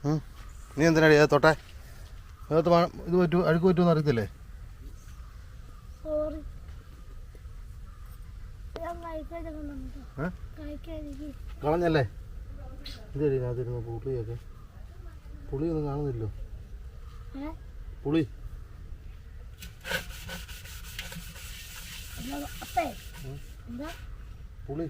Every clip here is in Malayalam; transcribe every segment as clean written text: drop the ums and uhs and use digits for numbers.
നീ എന്തിനാടി തൊട്ടെ? ഇത് പറ്റൂ, അഴുക്ക് പറ്റുമെന്ന് അറിയത്തില്ലേ? കളഞ്ഞല്ലേ? ഇതേടി അതിരുന്ന പുളിയൊക്കെ. പുളിയൊന്നും കാണുന്നില്ലോ. പുളി പുളി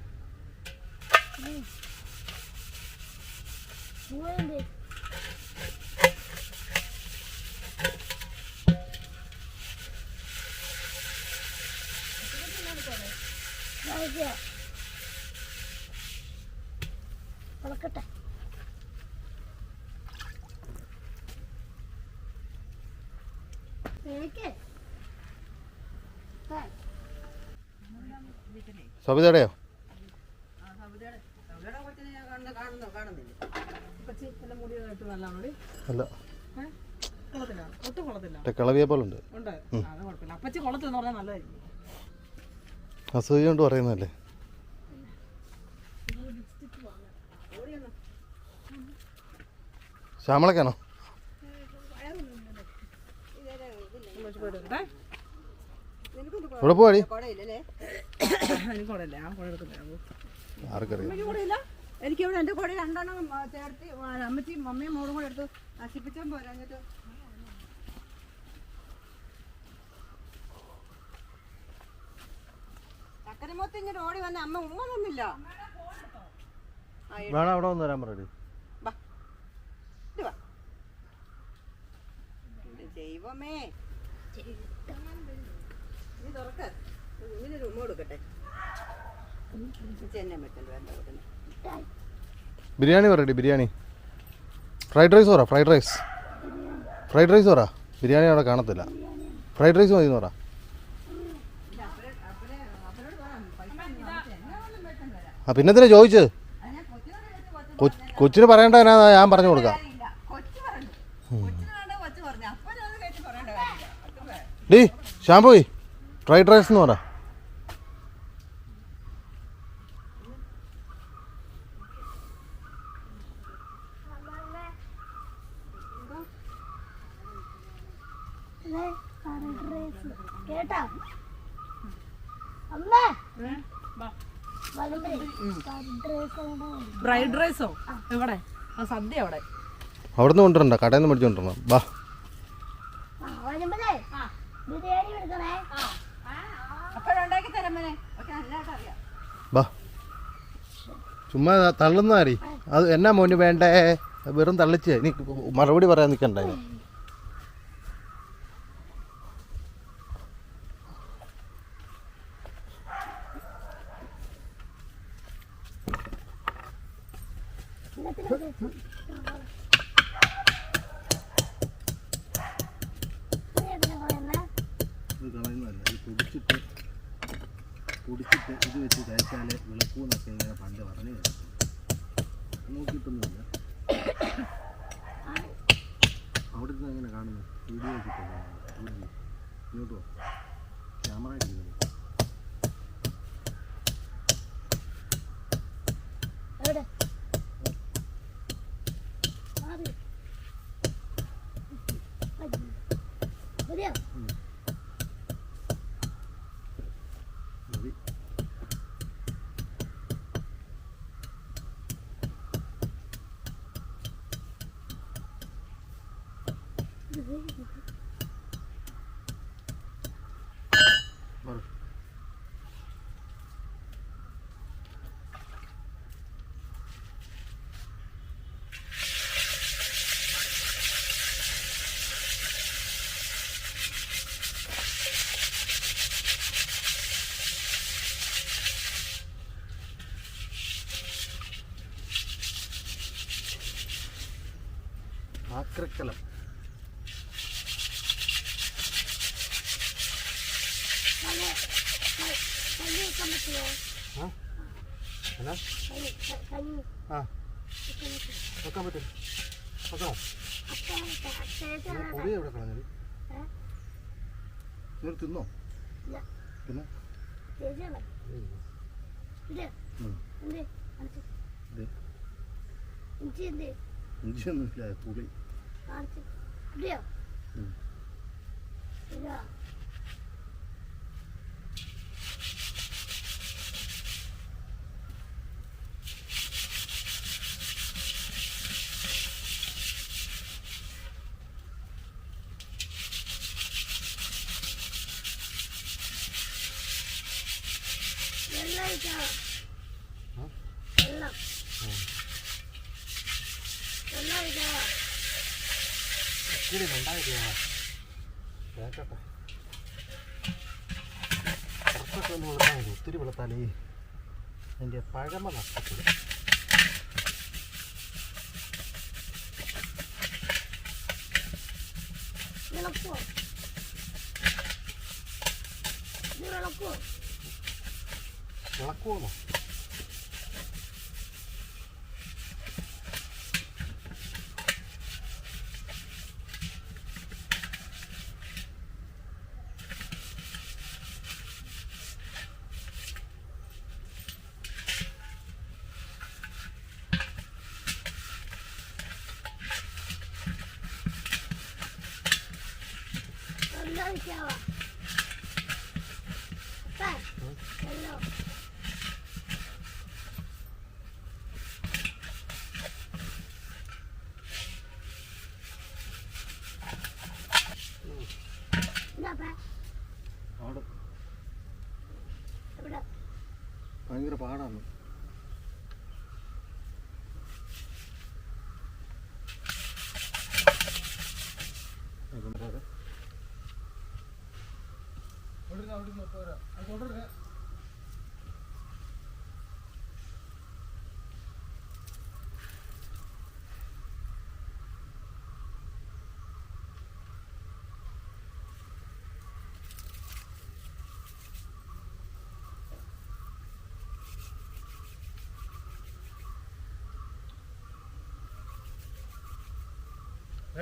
സബിതയുടെയോ? അല്ല, കിളവിയെ പോലുണ്ട്. അസൂയ കൊണ്ട് പറയുന്നതല്ലേ? ശ്യാമളക്കാണോ? ഇവിടെ പോവാടി. ആർക്കറിയാം? എനിക്കിവിടെ എൻ്റെ കൂടെ രണ്ടെണ്ണം ചേർത്ത് അമ്മച്ചിയും മമ്മിയും മോളും കൂടെ എടുത്ത് നശിപ്പിച്ചാൽ പോരാഞ്ഞിട്ട്. ചക്കരമൊത്ത് ഇങ്ങനെ ഓടി വന്ന അമ്മ ഉമ്മ തന്നില്ല. വേണം അവിടെ വന്ന് വരാൻ പറയടി. ദൈവമേ, നീ തുറക്ക. ഇങ്ങനൊരു ഉമ്മ കൊടുക്കട്ടെ. എന്നെ പറ്റല്ലോ എന്താ കൊടുക്കുന്നത്? ബിരിയാണി പറയടി, ബിരിയാണി. ഫ്രൈഡ് റൈസ് പറ, ഫ്രൈഡ് റൈസ്. ഫ്രൈഡ് റൈസ് പറ. ബിരിയാണി അവിടെ കാണത്തില്ല. ഫ്രൈഡ് റൈസ് മതി എന്ന് പറ. ആ പിന്നെന്തിനാ ചോദിച്ചത്? കൊച്ചിന് പറയണ്ട, ഞാൻ പറഞ്ഞു കൊടുക്കാം. ഡീ ഷാംപോയി ഫ്രൈഡ് റൈസ് എന്ന് പറ. ഫ്രൈഡ് റൈസോ? എവിടെ? സദ്യ അവിടെ. അവിടുന്ന് കൊണ്ടുവരണ്ട, കടയിൽ നിന്ന് മേടിച്ചു കൊണ്ടുവരണം. ബാ ബാ. ചുമ്മാ തള്ളുന്നാരി. അത് എന്നാ മോന് വേണ്ടേ? വെറും തള്ളിച്ച് നീ മറുപടി പറയാൻ നിൽക്കണ്ടായി. പൊടിച്ചിട്ട് ഇത് വെച്ച് കഴിച്ചാൽ വിളക്കൂന്നൊക്കെ ഇങ്ങനെ പണ്ട് പറഞ്ഞു നോക്കിയിട്ടൊന്നുമില്ല. അവിടെ നിന്ന് എങ്ങനെ കാണുന്നു? വീഡിയോ വെച്ചിട്ടുണ്ടോ? ഇങ്ങോട്ടോ ക്യാമറ ഇരിക്കുന്നു. ആക്രക്കലം. വെക്കാൻ പറ്റും. വെക്കണോ? പൊടി എവിടെ കളഞ്ഞത്? നിങ്ങൾ തിന്നോ? പിന്നെ ഇഞ്ചിയൊന്നുമില്ല, പുളി. ഒത്തിരി ഉണ്ടായിട്ടാ കേക്കട്ടെ. കുറച്ചൊക്കെ ഒന്ന് വെളുത്താൽ മതി. ഒത്തിരി വെളുത്താലേ അതിൻ്റെ പഴമ നഷ്ടപ്പെടും. ഇളക്കുമോ? അവിടെ ഭയങ്കര പാടാണ്.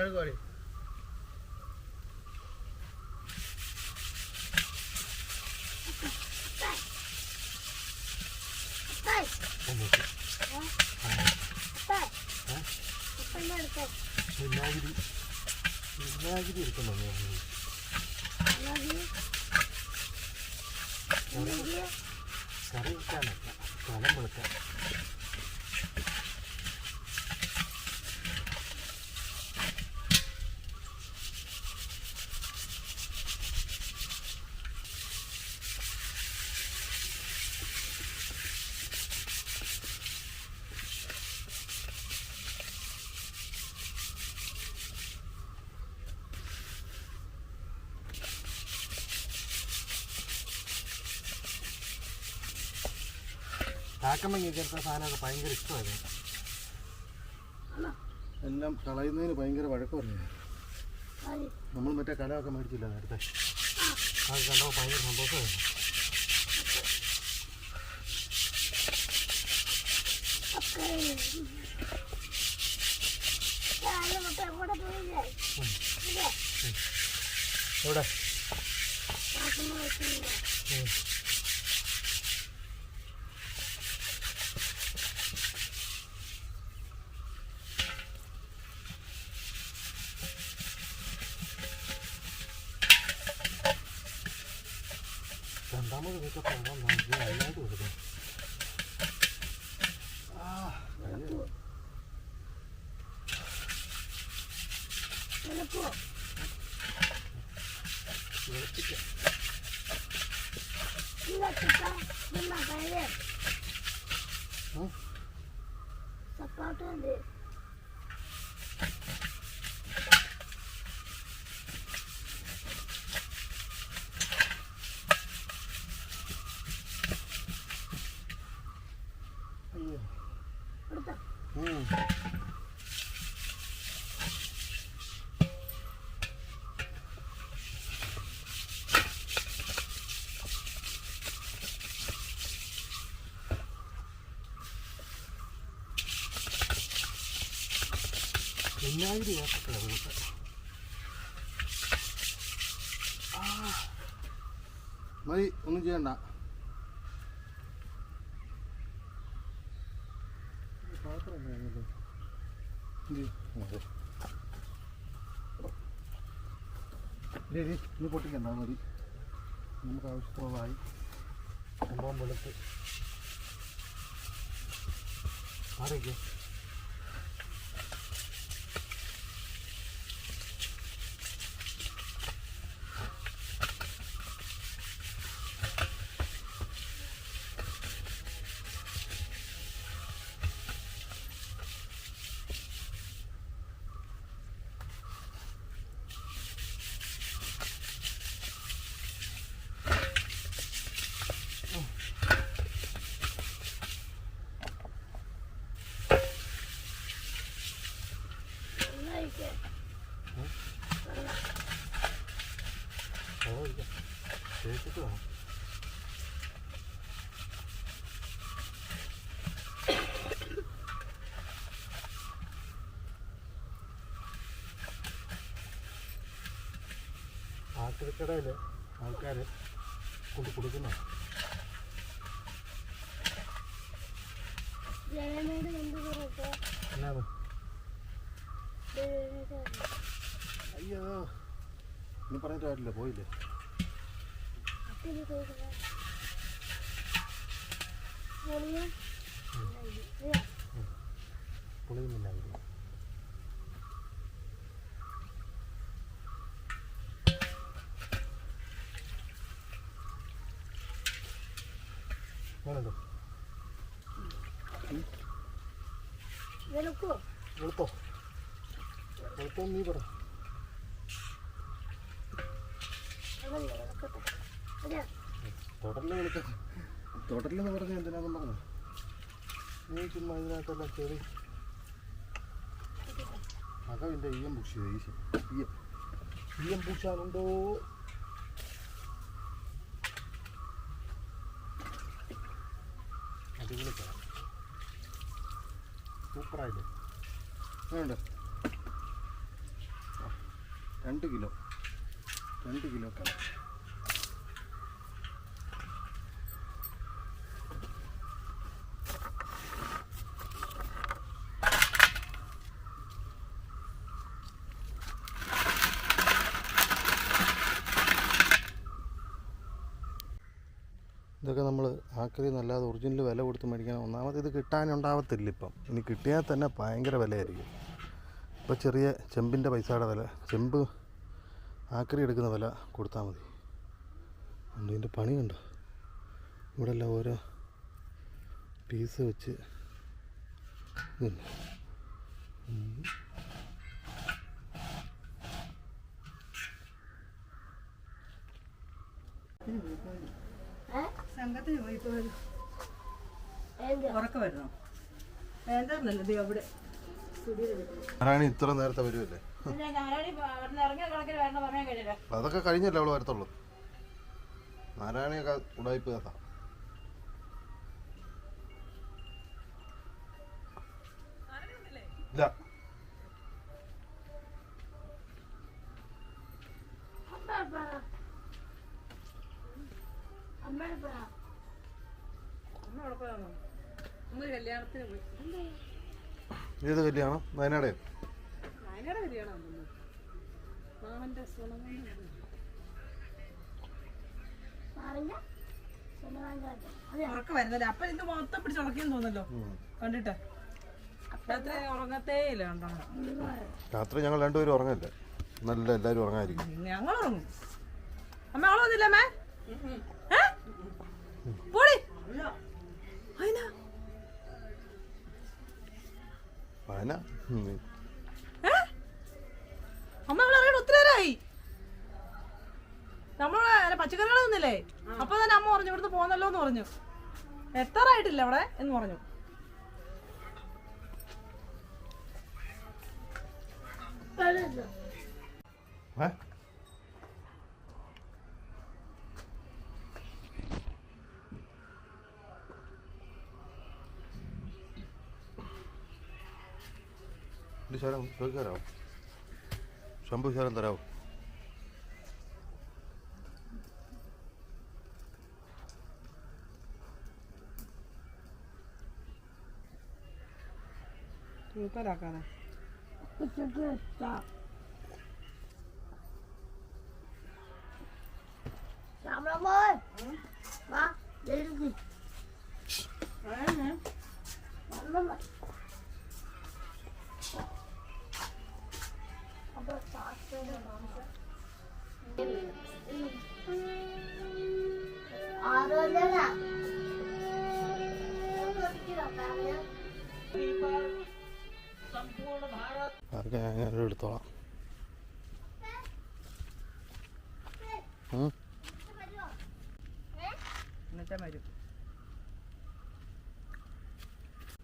Everybody. വിനാഗിരി എടുക്കണോ? കറി വെക്കാനല്ല, കലം വെളുക്കാൻ. കാക്കമ്മ ചേർത്ത സാധനമൊക്കെ ഭയങ്കര ഇഷ്ടമായിരുന്നു. എല്ലാം കളയുന്നതിന് ഭയങ്കര വഴക്ക് പറഞ്ഞു. നമ്മൾ മറ്റേ കലമൊക്കെ മേടിച്ചില്ല നേരത്തെ, അത് കണ്ടപ്പോൾ ഭയങ്കര സന്തോഷമായിരുന്നു. എവിടെ? രണ്ടാമത് വെച്ചപ്പോൾ അതിനായിട്ട് കൊടുക്കണം. സപ്പോർട്ടുണ്ട്. വിനാഗിരി മതി, ഒന്നും ചെയ്യണ്ട. പാത്രം ഇനി പൊട്ടിക്കണ്ട മതി. നമുക്ക് ആവശ്യമുള്ളതായി സംഭവം വെളുത്ത് ആരൊക്കെ ആക്രിക്കടയിൽ ആൾക്കാർ കൊണ്ട് കൊടുക്കുന്ന എന്നാണ് അയ്യോ ഇനി പറഞ്ഞിട്ട് കാര്യമില്ല പോയില്ലേ പൊളിയുന്നില്ലായിരുന്നു ആണല്ലോ വെളുത്തോ വെളുത്തോ നീ പറ തുടരിൽ വിളിക്കാം തുടരിലെന്ന് പറഞ്ഞാൽ എന്തിനാണെന്ന് പറഞ്ഞു നീ ചുമ്മാ ഇതിനകത്തെല്ലാം ചെറി അകവിൻ്റെ ഈയം പൂശിയത് ഈയം പൂശാനുണ്ടോ അടിപൊളി സൂപ്പറായില്ലേ വേണ്ട 2 കിലോ ഒക്കെ ഇതൊക്കെ നമ്മൾ ആക്രി നല്ലാതെ ഒറിജിനൽ വില കൊടുത്ത് മേടിക്കണം. ഒന്നാമത് ഇത് കിട്ടാനുണ്ടാവത്തില്ല ഇപ്പം. ഇനി കിട്ടിയാൽ തന്നെ ഭയങ്കര വിലയായിരിക്കും. ഇപ്പോൾ ചെറിയ ചെമ്പിൻ്റെ പൈസയുടെ വില, ചെമ്പ് ആക്രി എടുക്കുന്ന വില കൊടുത്താൽ മതി. അതുകൊണ്ട് ഇതിൻ്റെ പണി കണ്ടോ, ഇവിടെ എല്ലാം ഓരോ പീസ് വെച്ച് സംഘത്തിന് പോയിപ്പോ ഉറക്കമായിരുന്നോ? വേണ്ടല്ലോ അവിടെ നാരായണി ഇത്ര നേരത്തെ വരുമല്ലേ? അതൊക്കെ കഴിഞ്ഞല്ലേ അവള് വരത്തുള്ളൂ. നാരായണിയൊക്കെ ഉടായിപ്പ് കഥ. ഇല്ല കല്യാണത്തിന് പോയി. ഏത് കല്യാണം? വയനാടേ? വയനാട് കല്യാണം ഉറക്കം വരുന്നില്ല. അപ്പൊ ഇത് മൊത്തം പിടിച്ചുറക്കിയെന്ന് തോന്നല്ലോ കണ്ടിട്ട്. രാത്രി ഉറങ്ങത്തേ ഇല്ല. കണ്ടോ, രാത്രി ഞങ്ങൾ രണ്ടുപേരും ഉറങ്ങില്ല. നല്ല എല്ലാവരും ഉറങ്ങാതിരിക്കും. ഞങ്ങൾ ഉറങ്ങും. അമ്മ അവള് വന്നില്ല? അമ്മേ പോടി. അമ്മ അവളെ അറിയണം. ഒത്തിരി നേരമായി. നമ്മള് പച്ചക്കറികൾ തന്നില്ലേ, അപ്പൊ തന്നെ അമ്മ പറഞ്ഞു ഇവിടുന്ന് പോന്നല്ലോ എന്ന് പറഞ്ഞു. എത്താറായിട്ടില്ല അവിടെ എന്ന് പറഞ്ഞു. ശരം ചോദിക്കാറാവോ? ശംഭു ശരം തരാവോ? സൂപ്പറാക്കാതെ Làm ơi. Ba, đi đi. Làm ơi. Rồi അതൊക്കെ ഞാൻ എടുത്തോളാം. എന്നിട്ടാ വരും.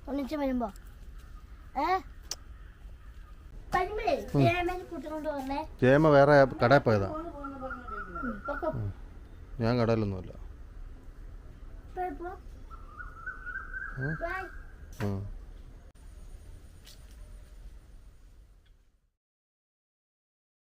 ഒന്നിച്ച് വരുമ്പോ കൂട്ടിക്കൊണ്ട് വന്നേ. ജയമ വേറെ കടയിൽ പോയതാ. ഞാൻ കടയിലൊന്നുമല്ല.